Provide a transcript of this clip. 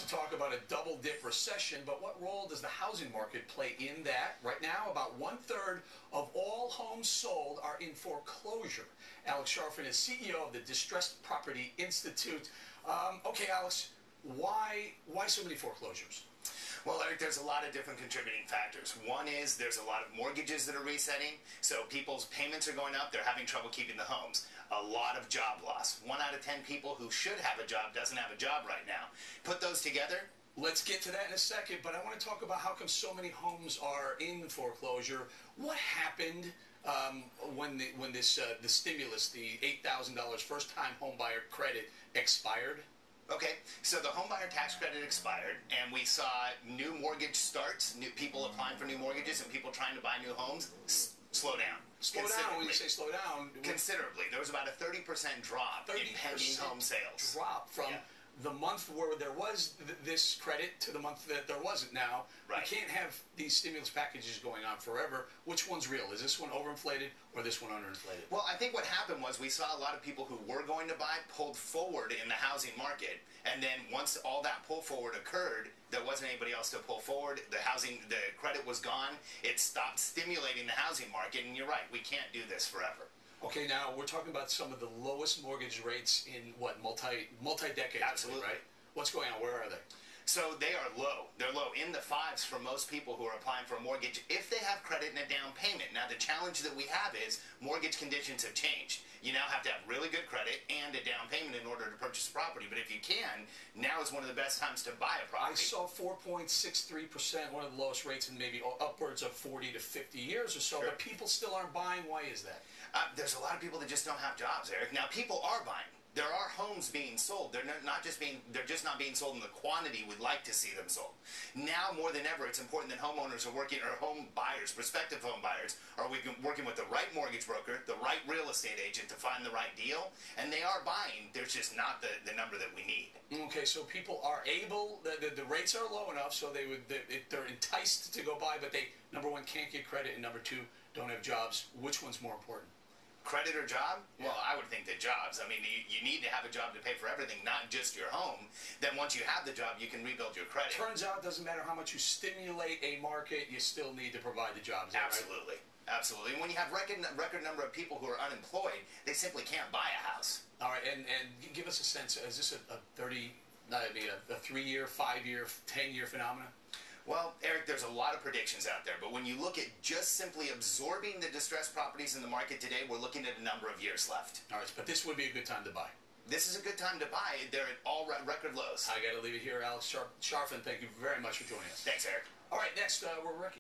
to talk about a double-dip recession, but what role does the housing market play in that? Right now, about one-third of all homes sold are in foreclosure. Alex Charfen is CEO of the Distressed Property Institute. Okay, Alex, why so many foreclosures? Well, Eric, there's a lot of different contributing factors. One is there's a lot of mortgages that are resetting, so people's payments are going up. They're having trouble keeping the homes. A lot of job loss. 1 out of 10 people who should have a job doesn't have a job right now. Put those together. Let's get to that in a second, but I want to talk about how come so many homes are in foreclosure. What happened when the stimulus, the $8,000 first-time homebuyer credit expired? Okay, so the homebuyer tax credit expired, and we saw new mortgage starts, new people applying for new mortgages, and people trying to buy new homes slow down. Slow down. When you say slow down, considerably. There was about a 30% drop in pending home sales. Drop from the month where there was this credit to the month that there wasn't now. Right. You can't have these stimulus packages going on forever. Which one's real? Is this one overinflated or this one underinflated? Well, I think what happened was we saw a lot of people who were going to buy pulled forward in the housing market, and then once all that pull forward occurred, there wasn't anybody else to pull forward. The credit was gone. It stopped stimulating the housing market, and you're right, we can't do this forever. Okay, now we're talking about some of the lowest mortgage rates in what, multi-decades? Absolutely. Right? What's going on? Where are they? So they are low. They're low in the 5s for most people who are applying for a mortgage if they have credit and a down payment. Now the challenge that we have is mortgage conditions have changed. You now have to have really good credit and a down payment in order to purchase a property. But if you can, now is one of the best times to buy a property. I saw 4.63%, one of the lowest rates in maybe upwards of 40 to 50 years or so. Sure. But people still aren't buying. Why is that? There's a lot of people that just don't have jobs, Eric. Now people are buying. There are homes being sold. They're just not being sold in the quantity we'd like to see them sold. Now more than ever, it's important that homeowners are working, or home buyers, prospective home buyers, are working with the right mortgage broker, the right real estate agent to find the right deal, and they are buying. There's just not the number that we need. Okay, so people are able, the rates are low enough, so they're enticed to go buy, but they, number one, can't get credit, and number two, don't have jobs. Which one's more important? Credit or job? Yeah. Well, I would think that jobs. I mean, you need to have a job to pay for everything, not just your home. Then once you have the job, you can rebuild your credit. Turns out it doesn't matter how much you stimulate a market, you still need to provide the jobs. Absolutely. Right? Absolutely. And when you have record number of people who are unemployed, they simply can't buy a house. All right, and give us a sense, is this a 3-year, 5-year, 10-year phenomenon? Well, Eric, there's a lot of predictions out there, but when you look at just simply absorbing the distressed properties in the market today, we're looking at a number of years left. All right, but this would be a good time to buy. This is a good time to buy. They're at all record lows. I got to leave it here. Alex Charfen, thank you very much for joining us. Thanks, Eric. All right, next, we're